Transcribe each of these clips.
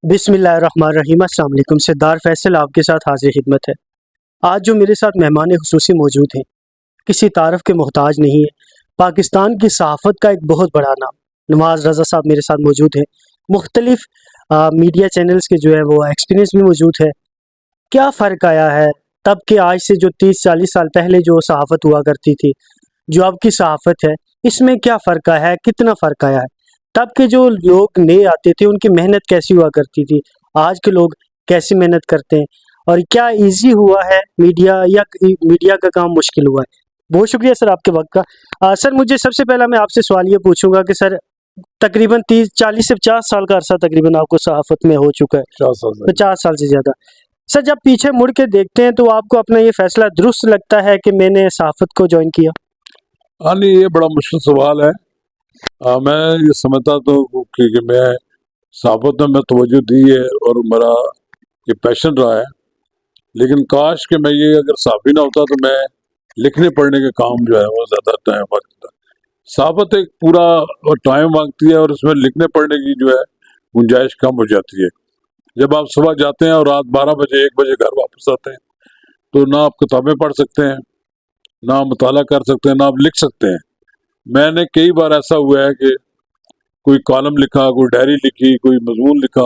बिस्मिल्लाहिर्रहमानिर्रहीम। अस्सलाम वालेकुम। सिद्धार फैसल आपके साथ हाजिर खिदमत है। आज जो मेरे साथ मेहमान खुसूसी मौजूद हैं, किसी तारफ़ के मोहताज नहीं है। पाकिस्तान की सहाफ़त का एक बहुत बड़ा नाम नवाज़ रज़ा साहब मेरे साथ मौजूद हैं। मुख्तलिफ़ मीडिया चैनल्स के जो है वो एक्सपीरियंस भी मौजूद है। क्या फ़र्क आया है तब के आज से, जो 30-40 साल पहले जो सहाफ़त हुआ करती थी, जो अब की सहाफ़त है, इसमें क्या फ़र्क आया है, कितना फ़र्क आया है? तब के जो लोग नए आते थे उनकी मेहनत कैसी हुआ करती थी, आज के लोग कैसी मेहनत करते हैं, और क्या इजी हुआ है मीडिया या मीडिया का काम मुश्किल हुआ है? बहुत शुक्रिया सर आपके वक्त का। सर मुझे सबसे पहला मैं आपसे सवाल ये पूछूंगा कि सर तकरीबन 30-40 से 50 साल का अरसा तकरीबन आपको सहाफ़त में हो चुका है, 50 साल से ज़्यादा। सर जब पीछे मुड़ के देखते हैं तो आपको अपना ये फैसला दुरुस्त लगता है कि मैंने सहाफ़त को ज्वाइन किया? हाँ नहीं, ये बड़ा मुश्किल सवाल है। मैं ये समझता तो कि मैं सहाफ़त में तवज्जो दी है और मेरा ये पैशन रहा है, लेकिन काश कि मैं ये अगर सहाफ़ी ना होता तो मैं लिखने पढ़ने के काम जो है वो ज़्यादा टाइम मांगता। सहाफ़त एक पूरा टाइम मांगती है और उसमें लिखने पढ़ने की जो है गुंजाइश कम हो जाती है। जब आप सुबह जाते हैं और रात 12 बजे 1 बजे घर वापस आते हैं तो ना आप किताबें पढ़ सकते हैं, ना आप मुताला कर सकते हैं, ना आप लिख सकते हैं। मैंने कई बार ऐसा हुआ है कि कोई कॉलम लिखा, कोई डायरी लिखी, कोई मजमून लिखा,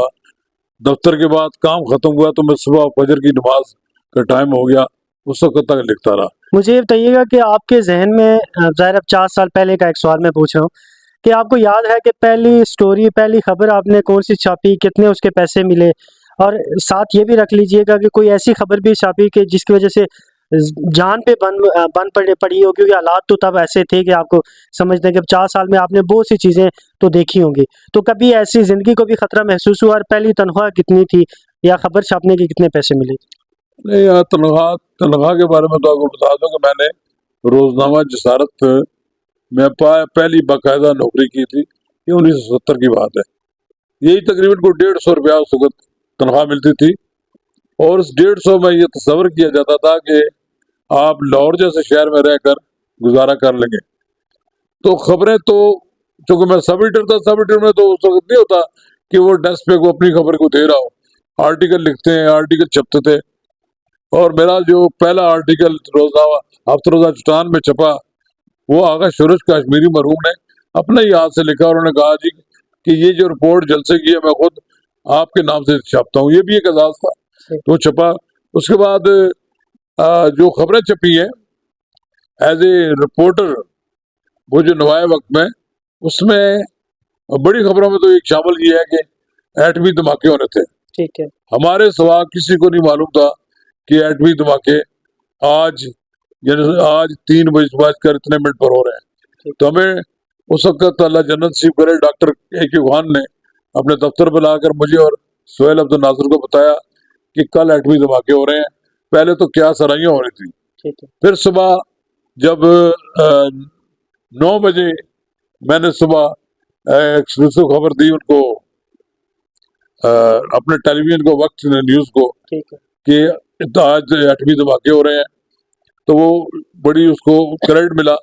दफ्तर के बाद काम खत्म हुआ तो मैं सुबह फजर की नमाज का टाइम हो गया, उस वक्त तक लिखता रहा। मुझे ये बताइएगा कि आपके जहन में, ज़ाहिर 50 साल पहले का एक सवाल मैं पूछ रहा हूँ, कि आपको याद है कि पहली स्टोरी, पहली खबर आपने कौन सी छापी, कितने उसके पैसे मिले? और साथ ये भी रख लीजिएगा कि कोई ऐसी खबर भी छापी कि जिसकी वजह से जान पे बन पड़ी हो, क्योंकि हालात तो तब ऐसे थे कि आपको समझते हैं कि 50 साल में आपने बहुत सी चीज़ें तो देखी होंगी। तो कभी ऐसी ज़िंदगी को भी ख़तरा महसूस हुआ? और पहली तनख्वाह कितनी थी, या खबर छापने के कितने पैसे मिले? नहीं, तनख्वाह के बारे में तो आपको बता दूं कि मैंने रोजनामा जसारत में पहली बाकायदा नौकरी की थी। ये 1970 की बात है। यही तकरीबन को 150 रुपया उस वक्त तनख्वाह मिलती थी, और उस 150 में ये तस्वर किया जाता था कि आप लाहौर जैसे शहर में रहकर गुजारा कर लेंगे। तो खबरें तो, चूंकि मैं सब एडिटर था, सब एडिटर में तो उस वक्त नहीं होता कि वो डेस्क पे को अपनी खबर को दे रहा हो। आर्टिकल लिखते हैं, आर्टिकल छपते थे, और मेरा जो पहला आर्टिकल रोजनामा हफ्तरोजा चट्टान में छपा, वो आगा सूरज कश्मीरी मरहूम ने अपने ही हाथ से लिखा। उन्होंने कहा जी कि ये जो रिपोर्ट जलसे की है मैं खुद आपके नाम से छापता हूँ। ये भी एक एजाज था, तो छपा। उसके बाद जो खबरें छपी हैं एज ए रिपोर्टर, वो जो नवाए वक्त में, उसमें बड़ी खबरों में तो एक शामिल ये है कि एटमी धमाके होने थे। ठीक है। हमारे सिवा किसी को नहीं मालूम था कि एटमी धमाके आज, यानी आज 3 बजकर इतने मिनट पर हो रहे हैं। तो हमें उस वक्त अल्लाह जन्नत नसीब करे, डॉक्टर A.Q. खान ने अपने दफ्तर पर लाकर मुझे और सोहेल अब्दुल नासिर को बताया कि कल एटमी धमाके हो रहे हैं। पहले तो क्या सराइयां हो रही थी। फिर सुबह जब 9 बजे मैंने सुबह एक्सक्लूसिव खबर दी उनको, अपने टेलीविजन को, वक्त न्यूज को, कि आज एटमी धमाके हो रहे हैं, तो वो बड़ी उसको क्रेडिट मिला।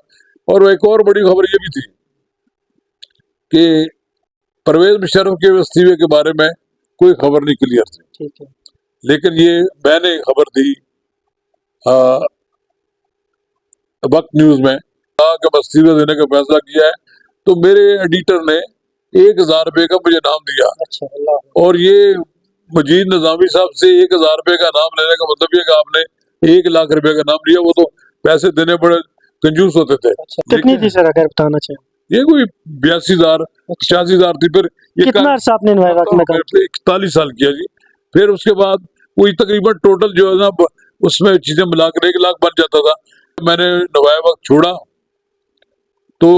और एक और बड़ी खबर ये भी थी कि परवेज मुशर्रफ के इस्तीफे के बारे में कोई खबर नहीं क्लियर थी, लेकिन ये मैंने खबर दी वक्त न्यूज में, कहा कि मैं इस्तीफा देने का फैसला किया है। तो मेरे एडिटर ने 1000 रुपये का मुझे नाम दिया। और ये मजीद निजामी साहब से 1000 रुपये का नाम लेने का मतलब ये कि आपने 1 लाख रुपए का नाम लिया। वो तो पैसे देने बड़े कंजूस होते थे। कितनी थी सर, अगर बताना चाहिए? ये कोई 82,000 85,000 थी। फिर ये कितना अरसा आपने नवाए वक्त में काम किया? 41 साल किया जी। फिर उसके बाद वही तकरीबन टोटल जो है ना, उसमें चीजें मिलाकर 1 लाख बन जाता था। मैंने नवाए वक्त छोड़ा तो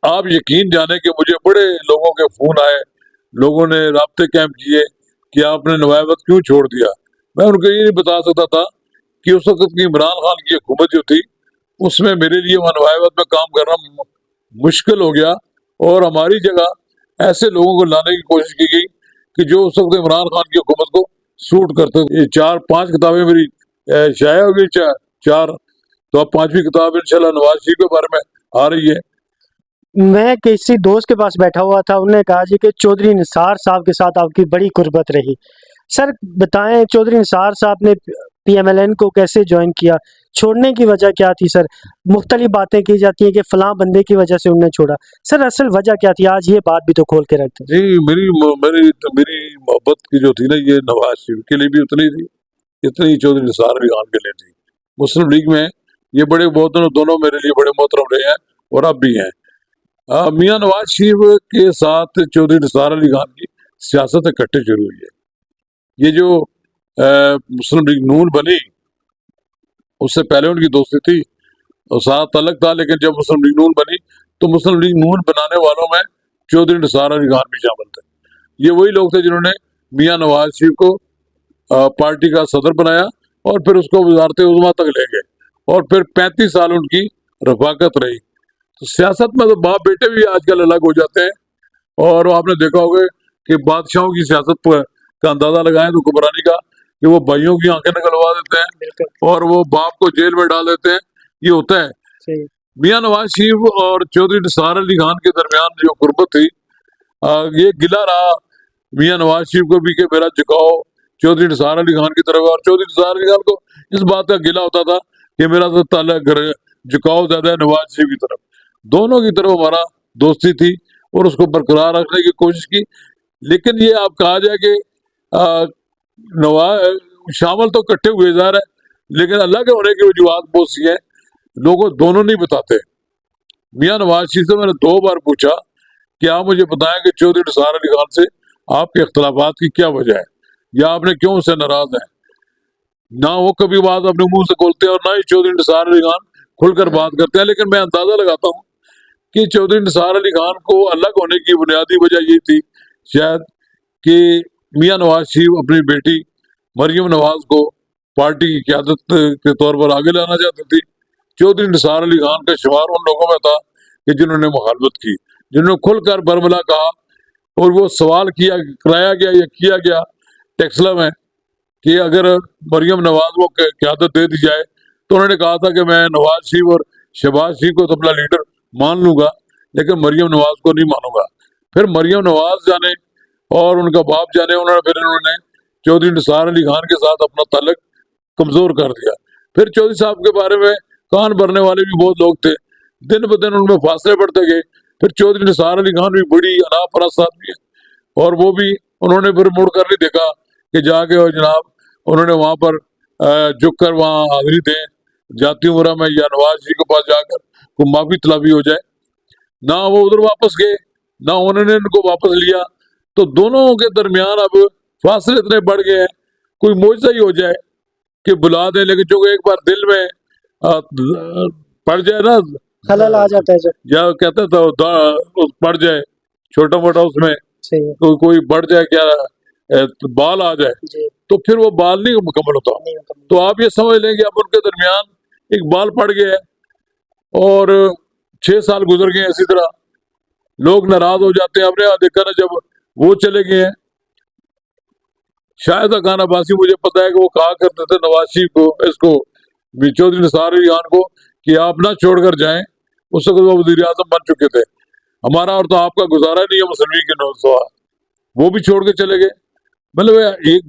आप यकीन जाने कि मुझे बड़े लोगों के फोन आए, लोगों ने राब्ते कैंप किए कि आपने नवाए वक्त क्यों छोड़ दिया। मैं उनको ये नहीं बता सकता था कि उस वक्त की इमरान खान की हुकूमत जो थी उसमें मेरे लिए वहाँ नवाए वक्त में काम करना मुश्किल हो गया, और हमारी जगह ऐसे लोगों को लाने की कोशिश की गई कि जो उस वक्त इमरान खान की हुकूमत को सूट करते थे। 4-5 किताबें मेरी शाया हो गई, 4। तो अब 5वीं किताब इंशाल्लाह नवाज शरीफ के बारे में आ रही है। میں کسی دوست کے پاس بیٹھا ہوا تھا، انہوں نے کہا جی کہ چودھری نثار صاحب کے ساتھ آپ کی بڑی قربت رہی. سر بتائیں چودھری نثار صاحب نے پی ایم ایل این کو کیسے جوائن کیا، چھوڑنے کی وجہ کیا تھی؟ سر مختلف باتیں کی جاتی ہیں کہ فلاں بندے کی وجہ سے انہوں نے چھوڑا، سر اصل وجہ کیا تھی؟ آج یہ بات بھی تو کھول کے رکھ دیں. جی میری محبت کی جو تھی نا، یہ نواز شریف کے لیے بھی اتنی تھی اتنی چودھری نثار علی خان کے لیے تھی. مسلم لیگ میں یہ بڑے بہت دونوں میرے لیے بڑے محترم رہے ہیں اور اب بھی ہیں. میاں نواز شریف کے ساتھ چودھری نثار علی خان کی سیاست اکٹھے شروع ہوئی ہے. یہ جو مسلم لیگ نون بنی اس سے پہلے ان کی دوستی تھی اور ساتھ الگ تھا، لیکن جب مسلم لیگ نون بنی تو مسلم لیگ نون بنانے والوں میں چودھری نثار علی خان بھی شامل تھے. یہ وہی لوگ تھے جنہوں نے میاں نواز شریف کو پارٹی کا صدر بنایا اور پھر اس کو وزارت عظمیٰ تک لے گئے اور پھر 35 سال ان کی رفاقت رہی. تو سیاست میں تو باپ بیٹے بھی آج کل الگ ہو جاتے ہیں، اور آپ نے دیکھا ہوگا کہ بادشاہوں کی سیاست کا اندازہ لگائیں تو حکمرانی کا، کہ وہ بھائیوں کی آنکھیں نکلوا دیتے ہیں اور وہ باپ کو جیل میں ڈال دیتے ہیں. یہ ہوتا ہے. صحیح. میاں نواز شریف اور چودھری نثار علی خان کے درمیان جو قربت تھی، یہ گلہ رہا میاں نواز شریف کو بھی کہ میرا جھکاؤ چودھری نثار علی خان کی طرف، اور چودھری نثار علی خان کو اس بات کا گلہ ہوتا تھا کہ میرا تو تعلق جھکاؤ زیادہ ہے نواز شریف کی طرف. دونوں کی طرف ہمارا دوستی تھی اور اس کو برقرار رکھنے کی کوشش کی. لیکن یہ آپ کہا جائے کہ شامل تو اکٹھے ہوئے ظاہر ہے، لیکن اللہ کے ہونے کی وجوہات بہت سی ہیں، لوگوں دونوں نہیں بتاتے. میاں نواز شریف سے میں نے 2 بار پوچھا کہ آپ مجھے بتائیں کہ چودھری نثار علی خان سے آپ کے اختلافات کی کیا وجہ ہے، یا آپ نے کیوں اس سے ناراض ہیں. نہ وہ کبھی بات اپنے منہ سے کھولتے ہیں اور نہ ہی چودھری نثار علی خان کھل کر بات کرتے ہیں. لیکن میں اندازہ لگاتا ہوں کہ چودھری نثار علی خان کو الگ ہونے کی بنیادی وجہ یہ تھی شاید کہ میاں نواز شریف اپنی بیٹی مریم نواز کو پارٹی کی قیادت کے طور پر آگے لانا چاہتی تھی. چودھری نثار علی خان کا شمار ان لوگوں میں تھا کہ جنہوں نے مخالفت کی، جنہوں نے کھل کر برملا کہا، اور وہ سوال کرایا گیا یا کیا گیا ٹیکسلا میں کہ اگر مریم نواز کو قیادت دے دی جائے، تو انہوں نے کہا تھا کہ میں نواز شریف اور شہباز شریف کو تو اپنا لیڈر مان لوں گا لیکن مریم نواز کو نہیں مانوں گا. پھر مریم نواز جانے اور ان کا باپ جانے، انہوں نے چودھری نثار علی خان کے ساتھ اپنا تعلق کمزور کر دیا. پھر چودھری صاحب کے بارے میں کان بھرنے والے بھی بہت لوگ تھے، دن بدن ان میں فاصلے بڑھتے گئے. پھر چودھری نثار علی خان بھی بڑی انا پرست آدمی ہے، اور وہ بھی انہوں نے پھر مڑ کر نہیں دیکھا کہ جا کے جناب انہوں نے وہاں پر جھک کر وہاں حاضری دیں جاتی عمرہ میں یا نواز جی کے پاس جا کر کوئی معافی طلبی ہو جائے. نہ وہ ادھر واپس گئے نہ انہوں نے ان کو واپس لیا. تو دونوں کے درمیان اب فاصلے اتنے بڑھ گئے ہیں، کوئی معجزہ ہی ہو جائے کہ بلا دیں، لیکن جو ایک بار دل میں پڑ جائے نا، خلل آ جاتا ہے. یا کہتے تھا پڑ جائے چھوٹا موٹا، اس میں صحیح. کوئی بڑھ جائے، کیا بال آ جائے، جی. تو پھر وہ بال نہیں مکمل ہوتا. تو آپ یہ سمجھ لیں کہ اب ان کے درمیان ایک بال پڑ گیا ہے، اور 6 سال گزر گئے. اسی طرح لوگ ناراض ہو جاتے ہیں. آپ نے دیکھا نا جب وہ چلے گئے ہیں، شاہد خان عباسی مجھے پتا ہے کہ وہ کہا کرتے تھے نواز شریف کو، اس کو چودھری نثار علی خان کو، کہ آپ نہ چھوڑ کر جائیں. اس وقت وہ وزیر اعظم بن چکے تھے. ہمارا اور تو آپ کا گزارا نہیں ہے مسلم لیگ کے نوجوان، وہ بھی چھوڑ کے چلے گئے. مطلب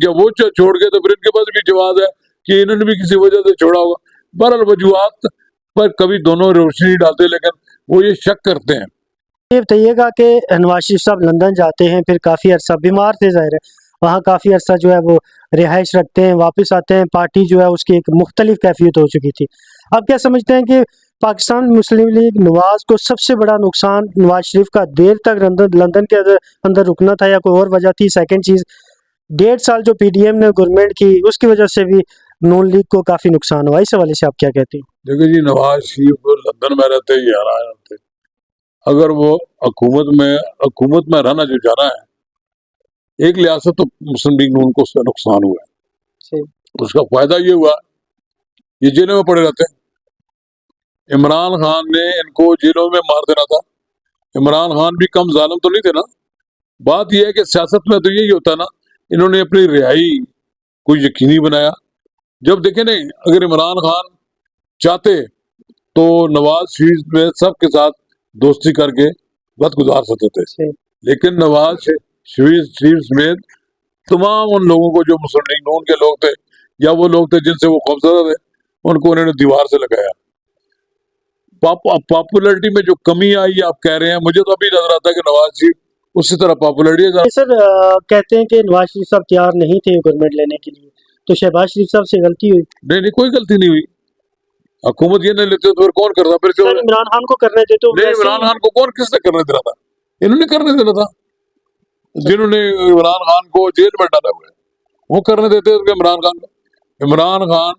جب وہ چھوڑ گئے تو پھر ان کے پاس بھی جواز ہے کہ انہوں نے بھی کسی وجہ سے چھوڑا ہوگا. بہرحال وجوہات پر کبھی دونوں روشنی ڈالتے، لیکن وہ یہ شک کرتے ہیں. یہ بتائیے گا کہ نواز شریف صاحب لندن جاتے ہیں، پھر کافی عرصہ بیمار تھے ظاہر ہے، وہاں کافی عرصہ جو ہے وہ رہائش رکھتے ہیں، واپس آتے ہیں، پارٹی جو ہے اس کی ایک مختلف کیفیت ہو چکی تھی. آپ کیا سمجھتے ہیں کہ پاکستان مسلم لیگ نواز کو سب سے بڑا نقصان نواز شریف کا دیر تک لندن کے اندر رکنا تھا، یا کوئی اور وجہ تھی؟ سیکنڈ چیز، 1.5 سال جو پی ڈی ایم نے گورنمنٹ کی، اس کی وجہ سے بھی نون لیگ کو کافی نقصان ہوا. اس حوالے سے آپ کیا کہتے ہیں؟ دیکھیں جی، نواز شریف لندن میں رہتے یا نہ رہتے، اگر وہ حکومت میں رہنا جو جانا ہے، ایک لحاظ سے تو مسلم لیگ نون کو اس کا نقصان ہوا ہے. اس کا فائدہ یہ ہوا یہ جیلوں میں پڑے رہتے ہیں. عمران خان نے ان کو جیلوں میں مار دینا تھا. عمران خان بھی کم ظالم تو نہیں تھے نا. بات یہ ہے کہ سیاست میں تو یہی ہوتا ہے نا، انہوں نے اپنی رہائی کو یقینی بنایا. جب دیکھیں نہیں، اگر عمران خان چاہتے تو نواز شریف میں سب کے ساتھ دوستی کر کے बदगुजार सकते थे। صحیح लेकिन नवाज शरीफ समेत तमाम उन लोगों को जो मुस्लिम लीग नून के लोग थे या वो लोग थे जिनसे वो खौफजदा थे, उनको उन्होंने दीवार से लगाया। पॉपुलरिटी में जो कमी आई आप कह रहे हैं, मुझे तो अभी नजर आता है कि नवाज शरीफ उसी तरह पॉपुलरिटी है। सर कहते हैं कि नवाज शरीफ साहब तैयार नहीं थे गवर्नमेंट लेने के लिए, तो शहबाज शरीफ साहब से गलती हुई। नहीं, कोई गलती नहीं हुई। हुकूमत ये नहीं लेते तो फिर कौन करता? फिर सर इमरान खान को करने दे तो नहीं, वैसे इमरान खान को कौन किसने करने देना था? इन्होंने करने देना था। जिन्होंने इमरान खान को जेल में डाला हुआ है वो करने देते थे इमरान खान को। इमरान खान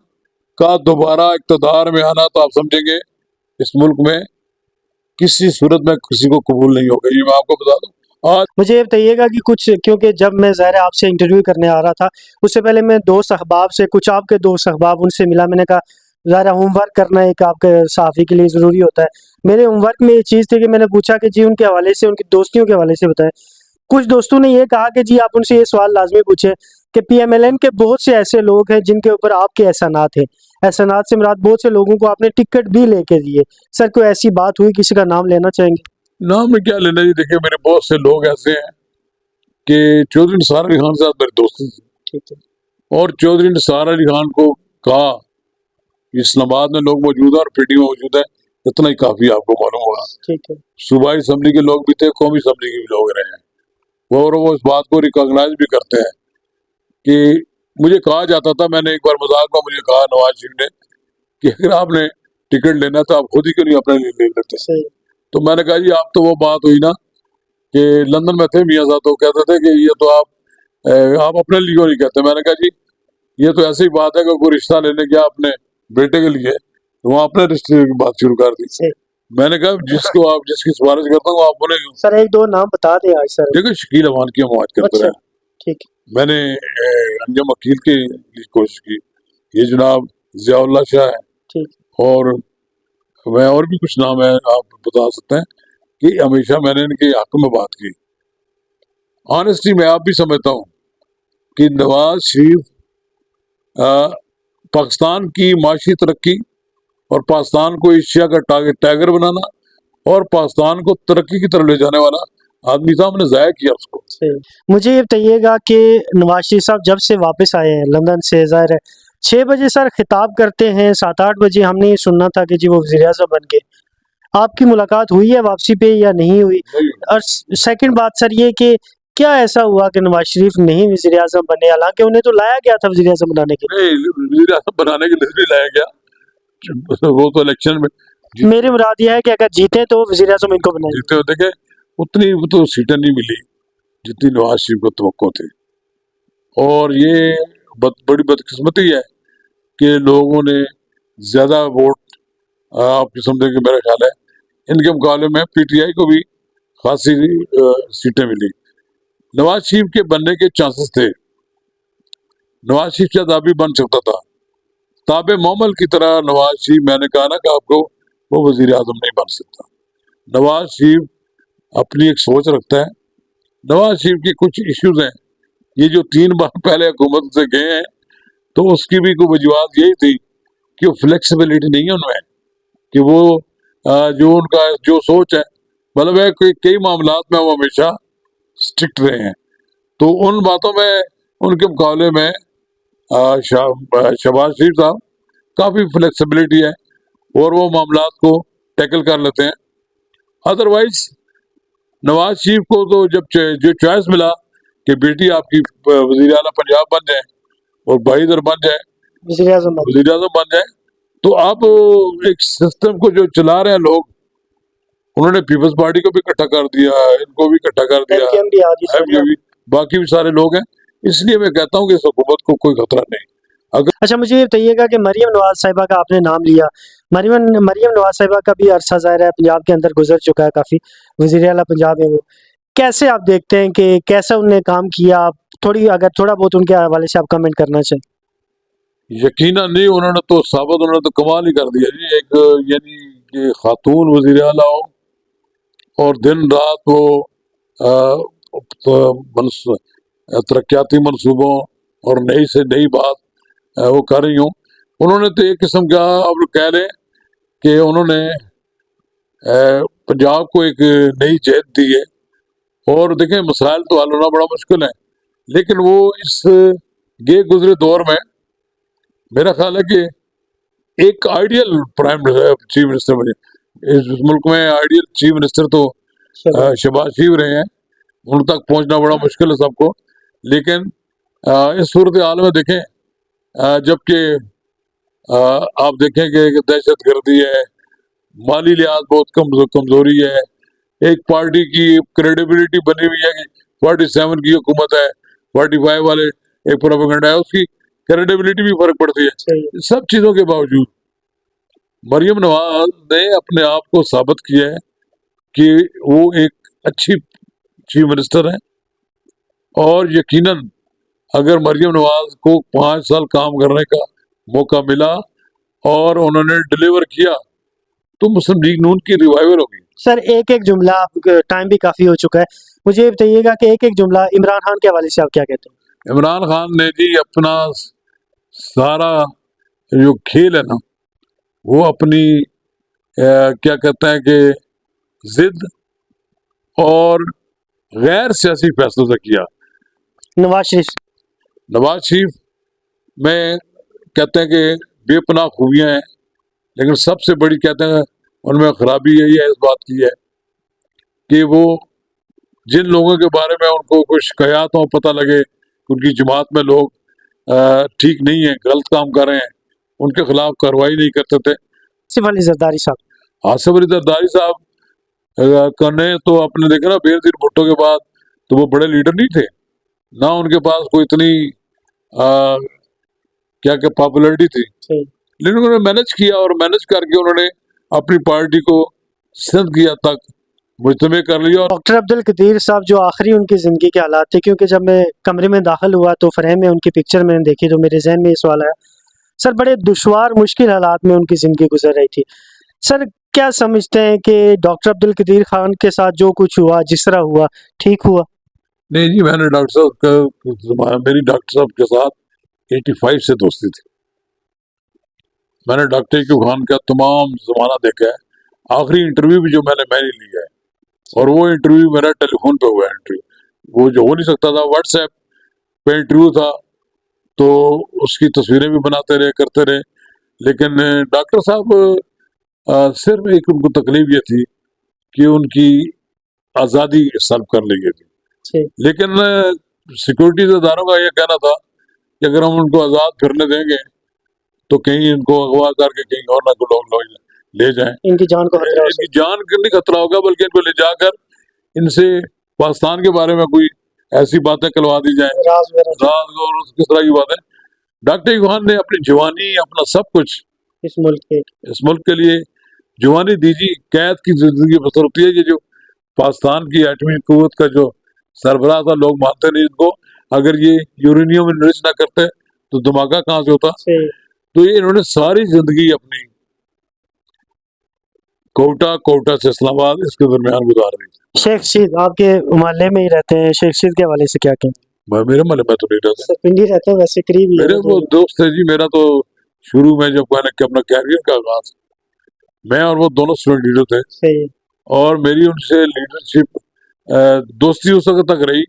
का दोबारा इक़्तिदार में आना तो आप समझेंगे इस मुल्क में किसी सूरत में किसी को कबूल नहीं होगा, ये मैं आपको बता दूं। आज मुझे ये बताइएगा कि कुछ, क्योंकि जब मैं ज़ाहिर है आपसे इंटरव्यू करने आ रहा था उससे पहले मैं दोस्त अहबाब से, कुछ आपके दोस्त अहबाब, उनसे मिला। मैंने कहा ज़ाहिर होमवर्क करना एक आपके सहाफ़ी के लिए ज़रूरी होता है। मेरे होमवर्क में ये चीज़ थी कि मैंने पूछा कि जी उनके हवाले से, उनकी दोस्तियों के हवाले से बताएं। कुछ दोस्तों ने ये कहा कि जी आप उनसे ये सवाल लाजमी पूछें कि PMLN के बहुत से ऐसे लोग हैं जिनके ऊपर आपके एहसानात हैं। एहसानात से मुराद बहुत से लोगों को आपने टिकट भी लेके दिए। सर कोई ऐसी बात हुई, किसी का नाम लेना चाहेंगे? नाम में क्या लेना जी, देखिए मेरे बहुत से लोग ऐसे हैं कि चौधरी निसार अली खान साहब मेरे दोस्त थे, ठीक है, और चौधरी निसार अली खान को कहा इस्लामाबाद में लोग मौजूद हैं और पीटी में मौजूद है, इतना ही काफी आपको मालूम होगा। ठीक है, सूबाई असम्बली के लोग भी थे, कौमी असम्बली के भी लोग रहे हैं, और वो इस बात को रिकॉग्नाइज भी करते हैं कि मुझे कहा जाता था, मैंने एक बार मजाक में मुझे कहा नवाज शरीफ ने कि अगर आपने टिकट लेना था आप खुद ही क्यों नहीं अपने लिए ले लेते। सही, तो मैंने कहा जी आप तो वो बात हुई ना कि लंदन में थे मियाँ साहब, तो कहते थे कि ये तो आप अपने लिए क्यों नहीं कहते। मैंने कहा जी ये तो ऐसी बात है कि कोई रिश्ता लेने गया अपने बेटे के लिए तो वहाँ अपने रिश्ते की बात शुरू कर दी। सही। मैंने कहा जिसको आप जिसकी सिफारिश करता हूँ आप बोले क्यों। सर एक दो नाम बता दें आज सर। देखो शकील अमान की हम बात करते अच्छा, रहे, ठीक है, मैंने अंजम वकील के लिए कोशिश की, ये जनाब जियाउल्लाह शाह है, ठीक, और मैं और भी कुछ नाम है आप बता सकते हैं कि हमेशा मैंने इनके हक में बात की। ऑनेस्टली मैं आप भी समझता हूँ कि नवाज शरीफ पाकिस्तान की माशी तरक्की और पाकिस्तान को एशिया का टाइगर बनाना और पाकिस्तान को तरक्की की तरफ ले जाने वाला आदमी था, हमने ज़ाया किया उसको। सही। मुझे ये बताइएगा कि नवाज शरीफ साहब जब से वापस आए हैं लंदन से, ज़ाहिर है 6 बजे सर खिताब करते हैं, 7-8 बजे हमने ये सुनना था कि जी वो वज़ीर आज़म बन गए। आपकी मुलाकात हुई है वापसी पे या नहीं हुई? नहीं, और सेकंड बात सर ये कि क्या ऐसा हुआ कि नवाज शरीफ नहीं वज़ीर आज़म बने, हालांकि उन्हें तो लाया गया था वज़ीर आज़म बनाने के नहीं वज़ीर आज़म बनाने के लिए नहीं लाया गया, वो तो इलेक्शन में लिए? मेरी मुराद यह है कि अगर जीते तो वज़ीर आज़म इनको बनाएंगे। जीते होते के उतनी तो सीटें नहीं मिली जितनी नवाज शरीफ को तवक्को थी, और ये बड़ी बदकिस्मती है कि लोगों ने ज्यादा वोट आप समझे कि मेरा ख्याल है इनके मुकाबले में PTI को भी खासी सीटें मिली। नवाज शरीफ के बनने के चांसेस थे, नवाज शरीफ शायद अभी बन सकता था ताबे मोमल की तरह। नवाज शरीफ, मैंने कहा ना कि आपको, वो वजीर आजम नहीं बन सकता। नवाज शरीफ अपनी एक सोच रखता है, नवाज शरीफ की कुछ इश्यूज हैं, ये जो 3 बार पहले हुकूमत से गए हैं तो उसकी भी कोई वजूहत यही थी कि वो फ्लेक्सिबिलिटी नहीं है उनमें, कि वो जो उनका जो सोच है, मतलब है कि कई मामलात में वो हमेशा स्ट्रिक्ट रहे हैं, तो उन बातों में उनके मुकाबले में शहबाज शरीफ साहब काफ़ी फ्लेक्सिबिलिटी है और वो मामलात को टैकल कर लेते हैं। अदरवाइज नवाज शरीफ को तो जब जो चॉइस मिला कि बेटी आपकी वज़ीर आला पंजाब बन जाए और भाई इधर बन जाए वज़ीर आज़म वज़ीर आज़म बन जाए, तो आप एक सिस्टम को जो चला रहे हैं लोग, उन्होंने पीपल्स पार्टी को भी इकट्ठा कर दिया, इनको भी इकट्ठा कर दिया, MKM भी आ गई सर। भी, बाकी भी सारे लोग हैं, इसलिए मैं कहता हूँ कि इस हुकूमत को कोई खतरा नहीं। अच्छा मुझे ये बताइएगा कि मरियम नवाज साहिबा का आपने नाम लिया, मरियम नवाज साहिबा का भी अरसा ज़ाहिर है पंजाब के अंदर गुजर चुका है, काफ़ी वज़ीर आला पंजाब है वो। कैसे आप देखते हैं कि कैसा उनने काम किया? आप अगर थोड़ा बहुत उनके हवाले से आप कमेंट करना चाहें। यकीनन नहीं, उन्होंने तो साबित, उन्होंने तो कमाल ही कर दिया जी। एक यानी कि खातून वज़ीर आला हो और दिन रात वो तरक्याती मनसूबों और नई से नई बात वो कर रही हूँ। उन्होंने तो एक किस्म का आप लोग कह लें कि उन्होंने पंजाब को एक नई जहत दी है। और देखें मसाइल तो हल होना बड़ा मुश्किल है, लेकिन वो इस गे गुजरे दौर में मेरा ख्याल है कि एक आइडियल चीफ मिनिस्टर बने। इस मुल्क में आइडियल चीफ मिनिस्टर तो शहबाज शरीफ रहे हैं, उन तक पहुंचना बड़ा मुश्किल है सबको। लेकिन इस सूरत हाल में देखें, जबकि आप देखें कि दहशत गर्दी है, माली लिहाज बहुत कमजोरी है, एक पार्टी की क्रेडिबिलिटी बनी हुई है कि 47 की हुकूमत है, 45 वाले एक प्रोपेगेंडा है, उसकी क्रेडिबिलिटी भी फर्क पड़ती है। सब चीजों के बावजूद मरियम नवाज ने अपने आप को साबित किया है कि वो एक अच्छी चीफ मिनिस्टर है। और यकीनन अगर मरियम नवाज को 5 साल काम करने का मौका मिला और उन्होंने डिलीवर किया तो मुस्लिम लीग नून की रिवाइवल होगी। सर एक एक जुमला, टाइम भी काफ़ी हो चुका है, मुझे ये बताइएगा कि एक एक जुमला इमरान खान के हवाले से आप क्या कहते हैं? इमरान खान ने जी अपना सारा जो खेल है ना, वो अपनी क्या कहते हैं कि जिद और गैर सियासी फैसलों से किया। नवाज शरीफ में कहते हैं कि बेपनाह खूबियां हैं, लेकिन सबसे बड़ी कहते हैं उनमें खराबी यही है, इस बात की है कि वो जिन लोगों के बारे में उनको कुछ शिकायत हो, पता लगे कि उनकी जमात में लोग ठीक नहीं है, गलत काम कर रहे हैं, उनके खिलाफ कार्रवाई नहीं करते थे। आसिफ अली जरदारी साहब आसिफ अली जरदारी साहब करने तो आपने देखा ना, बेनजीर भुट्टो के बाद तो वो बड़े लीडर नहीं थे ना, उनके पास कोई इतनी क्या क्या पॉपुलरिटी थी, लेकिन उन्होंने मैनेज किया और मैनेज करके उन्होंने अपनी पार्टी को सिंध की हद तक मुजतमे कर लिया। और डॉक्टर अब्दुल कदीर साहब जो आखिरी उनकी ज़िंदगी के हालात थे, क्योंकि जब मैं कमरे में दाखिल हुआ तो फ्रेम में उनकी पिक्चर मैंने देखी तो मेरे जहन में ये सवाल आया, सर बड़े दुश्वार मुश्किल हालात में उनकी ज़िंदगी गुजर रही थी। सर क्या समझते हैं कि डॉक्टर अब्दुल कदीर खान के साथ जो कुछ हुआ, जिस तरह हुआ, ठीक हुआ? नहीं जी, मैंने मेरी डॉक्टर साहब के साथ 85 से दोस्ती थी। मैंने डॉक्टर यूसुफ खान का तमाम जमाना देखा है। आखिरी इंटरव्यू भी जो मैंने लिया है, और वो इंटरव्यू मेरा टेलीफोन पे हुआ है इंटरव्यू, वो जो हो नहीं सकता था, व्हाट्सएप पे इंटरव्यू था, तो उसकी तस्वीरें भी बनाते रहे, करते रहे। लेकिन डॉक्टर साहब सिर्फ एक उनको तकलीफ ये थी कि उनकी आज़ादी सल्ब कर ली गई थी। लेकिन सिक्योरिटी इदारों का ये कहना था कि अगर हम उनको आज़ाद फिरने देंगे तो कहीं इनको अगवा करके कहीं और ना को लोग ले जाएं, इनकी जान को खतरा, इनकी जान का नहीं खतरा होगा, बल्कि इनको ले जाकर इनसे पाकिस्तान के बारे में कोई ऐसी बातें करवा दी जाए, राज और किस तरह की बातें। डॉक्टर यूसुफ खान ने अपनी जवानी, अपना सब कुछ इस मुल्क के लिए जवानी दीजिए, कैद की जिंदगी बसर होती है। ये जो पाकिस्तान की एटमी कुव्वत का जो सरबराह था, लोग मानते नहीं इनको, अगर ये यूरेनियम इनरिच ना करते तो धमाका कहाँ से होता। तो ये इन्होंने सारी जिंदगी अपनी कोटा से इस्लामाबाद इसके दरमियान गुजार दी। शेख रशीद आपके मोहल्ले में ही रहते हैं, शेख रशीद के हवाले से क्या कहें? मेरे मोहल्ले में तो नहीं रहते, पिंडी रहते हैं, वैसे करीब ही मेरे वो दोस्त है जी। मेरा तो शुरू में जब मैंने अपना कैरियर का आगाज, मैं और वो दोनों स्टूडेंट लीडर थे, और मेरी उनसे लीडरशिप दोस्ती उस वक्त तक रही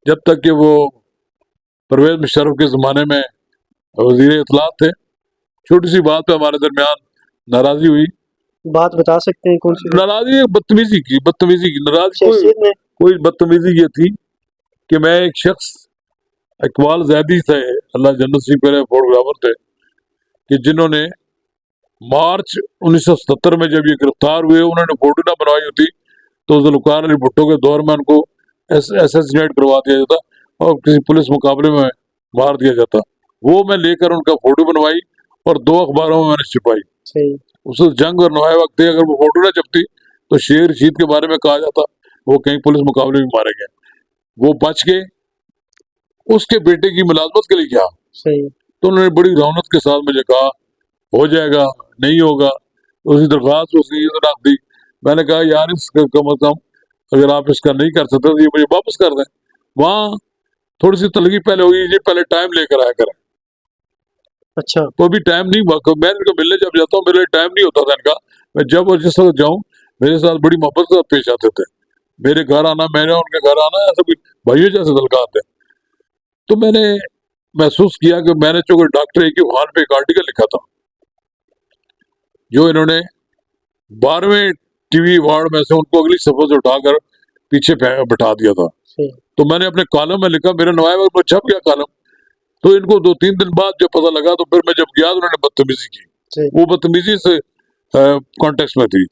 जब तक कि वो परवेज मुशर्रफ के ज़माने में वज़ीर इत्तलात थे। छोटी सी बात पे हमारे दरमियान नाराज़ी हुई। बात बता सकते हैं कौन सी? नाराज़ी बदतमीजी की नाराज़गी कोई बदतमीजी ये थी कि मैं एक शख्स इकबाल ज़ैदी थे, अल्लाह जन्नत नसीब करे, फोटोग्राफर थे, कि जिन्होंने मार्च 1977 में जब ये गिरफ्तार हुए, उन्होंने फोटो ना बनवाई होती तो ज़ुल्फ़िकार अली भुट्टो के दौर में उनको असैसिनेट करवा दिया जाता और किसी पुलिस मुकाबले में मार दिया जाता। वो मैं लेकर उनका फोटो बनवाई और 2 अखबारों में मैंने छुपाई। उस जंग और नवाए वक्त थे, अगर वो फोटो ना छपती तो शेर रशीद के बारे में कहा जाता वो कहीं पुलिस मुकाबले में मारे गए। वो बच के उसके बेटे की मुलाजमत के लिए किया, तो उन्होंने बड़ी रौनक के साथ मुझे कहा हो जाएगा, नहीं होगा, उसकी दरख्वास्त उसकी रख दी। मैंने कहा यार इसका कम अज कम अगर आप इसका नहीं कर सकते तो ये मुझे वापस कर दें। वहाँ थोड़ी सी तलगी पहले होगी, ये पहले टाइम लेकर आया करें। अच्छा, तो अभी टाइम नहीं, मैं इनको मिलने जब जाता हूँ मेरे लिए टाइम नहीं होता था इनका। मैं जब और जिस वक्त जाऊँ میرے ساتھ بڑی محبت سے پیش آتے تھے. میرے گھر آنا, میرے ان کے گھر آنا, ایسا کوئی بھائیوں جیسے تعلقات ہیں. تو میں نے محسوس کیا کہ میں نے چونکہ ڈاکٹر اے کیو خان پہ ایک آرٹیکل لکھا تھا جو انہوں نے 12ویں ٹی وی ایوارڈ میں سے ان کو اگلی صفحے سے اٹھا کر پیچھے بٹھا دیا تھا. تو میں نے اپنے کالم میں لکھا, میرے نوائے وقت میں چھپ گیا کالم. تو ان کو 2-3 دن بعد جب پتہ لگا تو پھر میں جب گیا تو انہوں نے بدتمیزی کی. وہ بدتمیزی سے کانٹیکس میں تھی.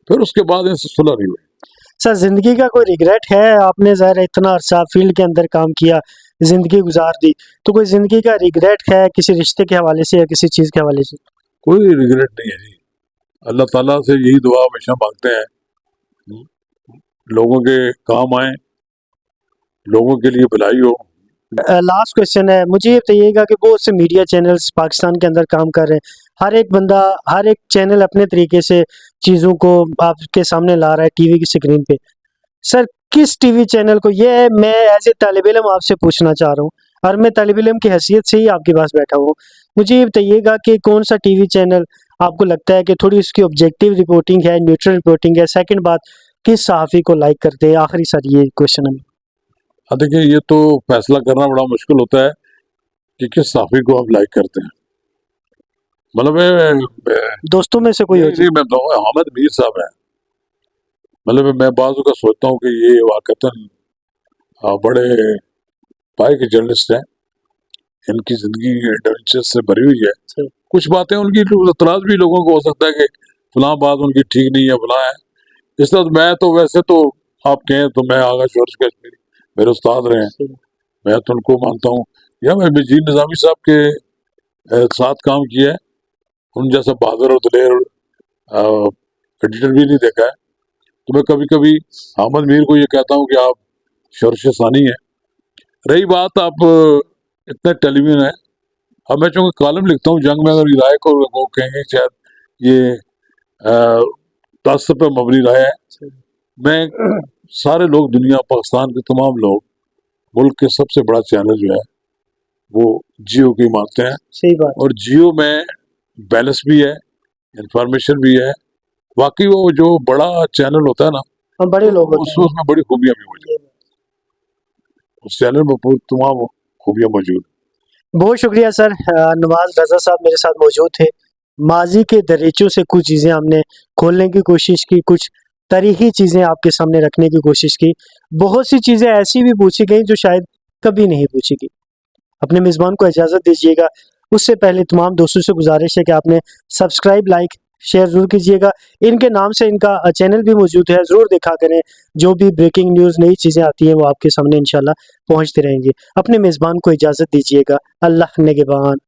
پھر اس کے بعد ان سے صلح نہیں ہوئی. سر زندگی کا کوئی ریگریٹ ہے؟ آپ نے ظاہر اتنا عرصہ فیلڈ کے اندر کام کیا, زندگی گزار دی, تو کوئی زندگی کا ریگریٹ ہے کسی رشتے کے حوالے سے یا کسی چیز کے حوالے سے؟ کوئی ریگریٹ نہیں ہے جی. اللہ تعالیٰ سے یہی دعا ہمیشہ مانگتے ہیں لوگوں کے کام آئیں, لوگوں کے لیے بھلائی ہو. لاسٹ کوشچن ہے, مجھے یہ بتائیے گا کہ بہت سے میڈیا چینلز پاکستان کے اندر کام کر رہے ہیں, ہر ایک بندہ ہر ایک چینل اپنے طریقے سے چیزوں کو آپ کے سامنے لا رہا ہے ٹی وی کی اسکرین پہ. سر کس ٹی وی چینل کو, یہ ہے میں ایز اے طالب علم آپ سے پوچھنا چاہ رہا ہوں, اور میں طالب علم کی حیثیت سے ہی آپ کے پاس بیٹھا ہوں, مجھے یہ بتائیے گا کہ کون سا ٹی وی چینل آپ کو لگتا ہے کہ تھوڑی اس کی آبجیکٹیو رپورٹنگ ہے, نیوٹرل رپورٹنگ ہے. سیکنڈ بات, کس صحافی کو لائک کرتے ہیں؟ آخری سر یہ کوشچن ہے. دیکھیں یہ تو فیصلہ کرنا بڑا مشکل ہوتا ہے کہ کس صحافی کو آپ لائک کرتے ہیں. مطلب دوستوں میں سے کوئی ہو جی میں بتاؤں گا, حامد میر صاحب ہیں. مطلب میں بعض کا سوچتا ہوں کہ یہ واقعتاً بڑے پائے کے جرنلسٹ ہیں. ان کی زندگی ایڈونچر سے بھری ہوئی ہے. کچھ باتیں ان کی اعتراض بھی لوگوں کو ہو سکتا ہے کہ فلاں بات ان کی ٹھیک نہیں ہے, فلاں ہے. اس طرح میں تو ویسے تو آپ کہیں تو میں آغا شورش کشمیری میرے استاد رہے ہیں, میں تو ان کو مانتا ہوں. یا میں مجید نظامی صاحب کے ساتھ کام کیا ہے, ان جیسا بہادر اور دلیر ایڈیٹر بھی نہیں دیکھا ہے. تو میں کبھی کبھی حامد میر کو یہ کہتا ہوں کہ آپ شورش ثانی ہیں. رہی بات آپ اتنے ٹیلی ویژن ہیں, اب میں چونکہ کالم لکھتا ہوں جنگ میں, اگر یہ رائے کو وہ کہیں گے شاید یہ تعصب پہ مبنی رائے ہے. میں سارے لوگ دنیا, پاکستان کے تمام لوگ, ملک کے سب سے بڑا چینل جو ہے وہ جیو کی مانتے ہیں. صحیح بات. اور جیو میں بیلنس بھی ہے, انفارمیشن بھی ہے. باقی وہ جو بڑا چینل ہوتا ہے نا, بڑے لوگ اس میں بڑی خوبیاں بھی موجود ہیں. اس چینل میں تمام خوبیاں موجود. بہت شکریہ سر. نواز رضا صاحب میرے ساتھ موجود تھے. ماضی کے دریچوں سے کچھ چیزیں ہم نے کھولنے کی کوشش کی, کچھ تاریخی چیزیں آپ کے سامنے رکھنے کی کوشش کی. بہت سی چیزیں ایسی بھی پوچھی گئیں جو شاید کبھی نہیں پوچھی گئی. اپنے میزبان کو اجازت دیجیے گا. اس سے پہلے تمام دوستوں سے گزارش ہے کہ آپ نے سبسکرائب, لائک, شیئر ضرور کیجیے گا. ان کے نام سے ان کا چینل بھی موجود ہے, ضرور دیکھا کریں. جو بھی بریکنگ نیوز, نئی چیزیں آتی ہیں وہ آپ کے سامنے انشاءاللہ پہنچتے رہیں گے. اپنے میزبان کو اجازت دیجیے گا. اللہ نگہبان.